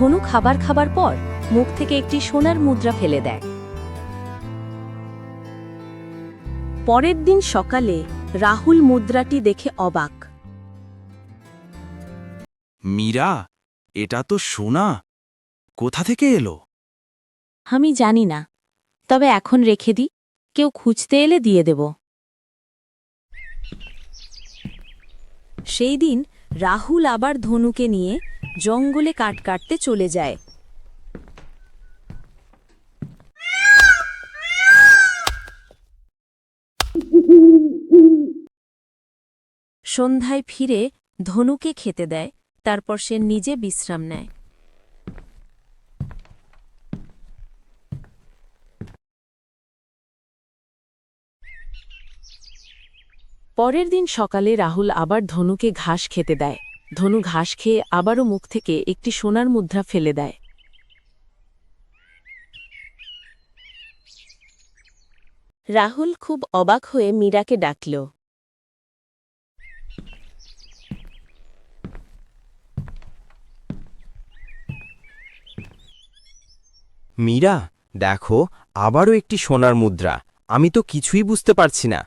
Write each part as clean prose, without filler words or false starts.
ধনু খাবার খাবার পর মুখ থেকে একটি সোনার মুদ্রা ফেলে দেয়। পরের দিন সকালে রাহুল মুদ্রাটি দেখে অবাক। মীরা, এটা তো সোনা। কোথা থেকে এলো? আমি জানি না, তবে এখন রেখে দিই, কেউ খুঁজতে এলে দিয়ে দেব। সেই দিন রাহুল আবার ধনুকে নিয়ে জঙ্গলে কাঠ কাটতে চলে যায়। সন্ধ্যায় ফিরে ধনুকে খেতে দেয়, তারপর সে নিজে বিশ্রাম নেয়। পরের দিন সকালে রাহুল আবার ধনুকে ঘাস খেতে দেয়। ধনু ঘাস খেয়ে আবারও মুখ থেকে একটি সোনার মুদ্রা ফেলে দেয়। রাহুল খুব অবাক হয়ে মীরাকে ডাকল। মীরা, দেখো, আবারও একটি সোনার মুদ্রা। আমি তো কিছুই বুঝতে পারছি না।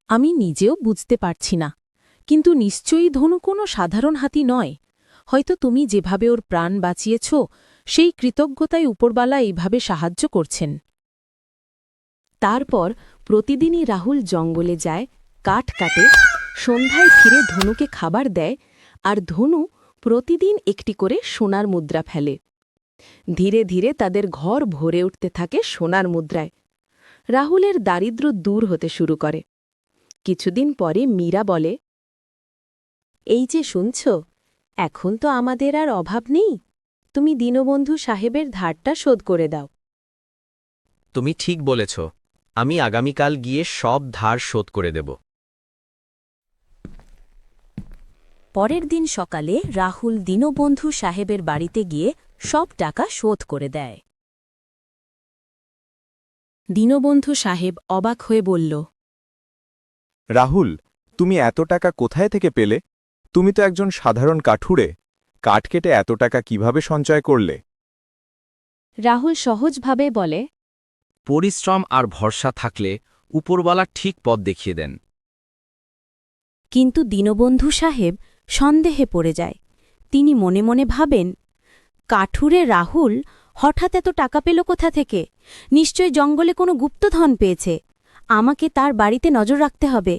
আমি নিজেও বুঝতে পারছি না, কিন্তু নিশ্চয়ই ধনু কোনো সাধারণ হাতি নয়। হয়তো তুমি যেভাবে ওর প্রাণ বাঁচিয়েছ, সেই কৃতজ্ঞতায় উপরবালা এইভাবে সাহায্য করছেন। তারপর প্রতিদিনই রাহুল জঙ্গলে যায়, কাঠ কাটে, সন্ধ্যায় ফিরে ধনুকে খাবার দেয়, আর ধনু প্রতিদিন একটি করে সোনার মুদ্রা ফেলে। ধীরে ধীরে তাদের ঘর ভরে উঠতে থাকে সোনার মুদ্রায়। রাহুলের দারিদ্র্য দূর হতে শুরু করে। কিছুদিন পরে মীরা বলে, এই যে শুনছ, এখন তো আমাদের আর অভাব নেই। তুমি দীনবন্ধু সাহেবের ধারটা শোধ করে দাও। তুমি ঠিক বলেছ। আমি আগামীকাল গিয়ে সব ধার শোধ করে দেব। পরের দিন সকালে রাহুল দীনবন্ধু সাহেবের বাড়িতে গিয়ে সব টাকা শোধ করে দেয়। দীনবন্ধু সাহেব অবাক হয়ে বলল, রাহুল, তুমি এত টাকা কোথায় থেকে পেলে? তুমি তো একজন সাধারণ কাঠুরে। কাঠ কেটে এত টাকা কিভাবে সঞ্চয় করলে? রাহুল সহজভাবে বলে, পরিশ্রম আর ভরসা থাকলে উপরওয়ালা ঠিক পথ দেখিয়ে দেন। কিন্তু দীনবন্ধু সাহেব সন্দেহে পড়ে যায়। তিনি মনে মনে ভাবেন, কাঠুরে রাহুল হঠাৎ এত টাকা পেল কোথা থেকে? নিশ্চয় জঙ্গলে কোনো গুপ্তধন পেয়েছে। আমাকে তার বাড়িতে নজর রাখতে হবে।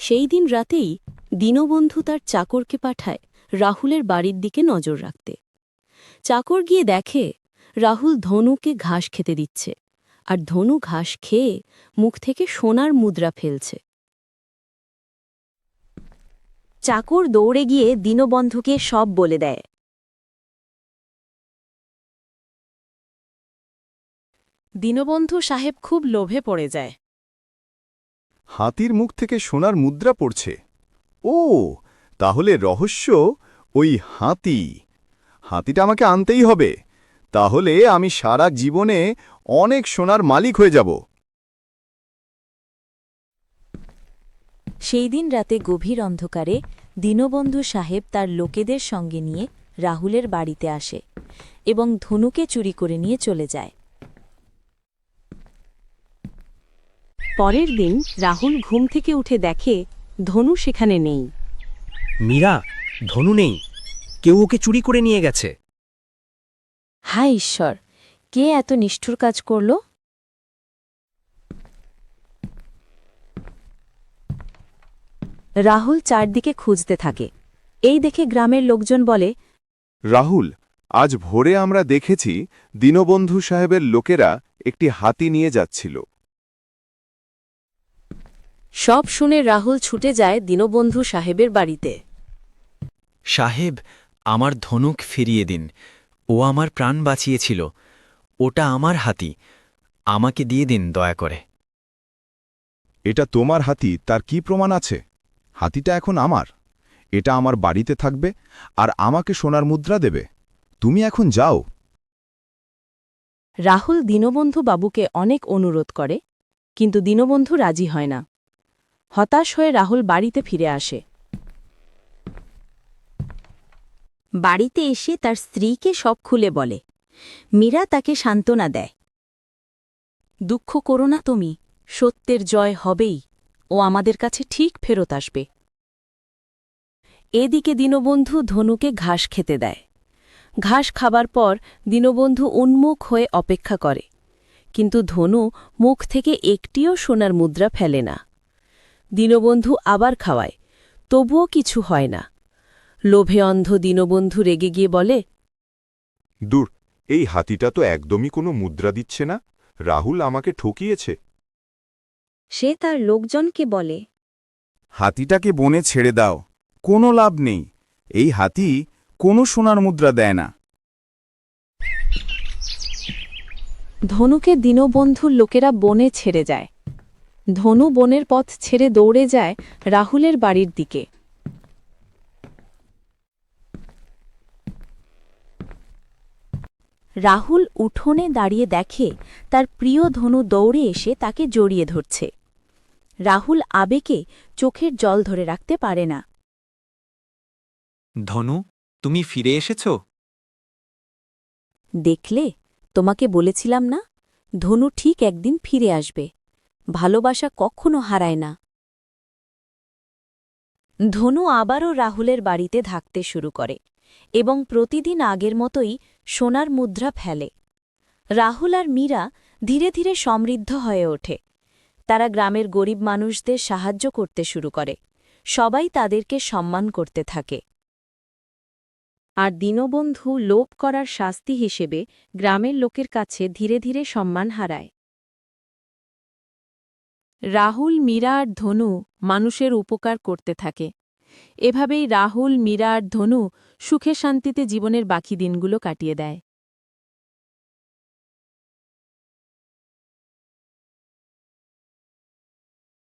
সেই দিন রাতেই দীনবন্ধু তার চাকরকে পাঠায় রাহুলের বাড়ির দিকে নজর রাখতে। চাকর গিয়ে দেখে রাহুল ধনুকে ঘাস খেতে দিচ্ছে, আর ধনু ঘাস খেয়ে মুখ থেকে সোনার মুদ্রা ফেলছে। চাকর দৌড়ে গিয়ে দীনবন্ধুকে সব বলে দেয়। দীনবন্ধু সাহেব খুব লোভে পড়ে যায়। হাতির মুখ থেকে সোনার মুদ্রা পড়ছে। ও, তাহলে রহস্য ওই হাতি। হাতিটা আমাকে আনতেই হবে। তাহলে আমি সারা জীবনে অনেক সোনার মালিক হয়ে যাব। সেই দিন রাতে গভীর অন্ধকারে দীনবন্ধু সাহেব তার লোকেদের সঙ্গে নিয়ে রাহুলের বাড়িতে আসে এবং ধনুকে চুরি করে নিয়ে চলে যায়। পরের দিন রাহুল ঘুম থেকে উঠে দেখে ধনু সেখানে নেই। মীরা, ধনু নেই। কেউ ওকে চুরি করে নিয়ে গেছে। হায় ঈশ্বর, কে এত নিষ্ঠুর কাজ করল? রাহুল চারদিকে খুঁজতে থাকে। এই দেখে গ্রামের লোকজন বলে, রাহুল, আজ ভোরে আমরা দেখেছি দীনবন্ধু সাহেবের লোকেরা একটি হাতি নিয়ে যাচ্ছিল। সব শুনে রাহুল ছুটে যায় দীনবন্ধু সাহেবের বাড়িতে। সাহেব, আমার ধনুক ফিরিয়ে দিন। ও আমার প্রাণ বাঁচিয়েছিল। ওটা আমার হাতি। আমাকে দিয়ে দিন দয়া করে। এটা তোমার হাতি, তার কি প্রমাণ আছে? হাতিটা এখন আমার। এটা আমার বাড়িতে থাকবে আর আমাকে সোনার মুদ্রা দেবে। তুমি এখন যাও। রাহুল দীনবন্ধু বাবুকে অনেক অনুরোধ করে, কিন্তু দীনবন্ধু রাজি হয় না। হতাশ হয়ে রাহুল বাড়িতে ফিরে আসে। বাড়িতে এসে তার স্ত্রীকে সব খুলে বলে। মীরা তাকে সান্ত্বনা দেয়। দুঃখ করো না তুমি, সত্যের জয় হবেই, ও আমাদের কাছে ঠিক ফেরত আসবে। এদিকে দীনবন্ধু ধনুকে ঘাস খেতে দেয়। ঘাস খাবার পর দীনবন্ধু উন্মুখ হয়ে অপেক্ষা করে, কিন্তু ধনু মুখ থেকে একটিও সোনার মুদ্রা ফেলে না। দীনবন্ধু আবার খাওয়ায়, তবুও কিছু হয় না। লোভে অন্ধ দীনবন্ধু রেগে গিয়ে বলে, দূর, এই হাতিটা তো একদমই কোনো মুদ্রা দিচ্ছে না। রাহুল আমাকে ঠকিয়েছে। সে তার লোকজনকে বলে, হাতিটাকে বনে ছেড়ে দাও, কোনো লাভ নেই। এই হাতি কোনো সোনার মুদ্রা দেয় না। ধনুকে দীনবন্ধুর লোকেরা বনে ছেড়ে যায়। ধনু বনের পথ ছেড়ে দৌড়ে যায় রাহুলের বাড়ির দিকে। রাহুল উঠোনে দাঁড়িয়ে দেখে তার প্রিয় ধনু দৌড়ে এসে তাকে জড়িয়ে ধরছে। রাহুল আবেগে চোখের জল ধরে রাখতে পারে না। ধনু, তুমি ফিরে এসেছ? দেখলে, তোমাকে বলেছিলাম না, ধনু ঠিক একদিন ফিরে আসবে। ভালোবাসা কখনো হারায় না। ধনু আবারও রাহুলের বাড়িতে থাকতে শুরু করে এবং প্রতিদিন আগের মতোই সোনার মুদ্রা ফেলে। রাহুল আর মীরা ধীরে ধীরে সমৃদ্ধ হয়ে ওঠে। তারা গ্রামের গরিব মানুষদের সাহায্য করতে শুরু করে। সবাই তাদেরকে সম্মান করতে থাকে। আর দীনবন্ধু লোভ করার শাস্তি হিসেবে গ্রামের লোকের কাছে ধীরে ধীরে সম্মান হারায়। রাহুল, মীরা আর ধনু মানুষের উপকার করতে থাকে। এভাবেই রাহুল, মীরা আর ধনু সুখে শান্তিতে জীবনের বাকি দিনগুলো কাটিয়ে দেয়।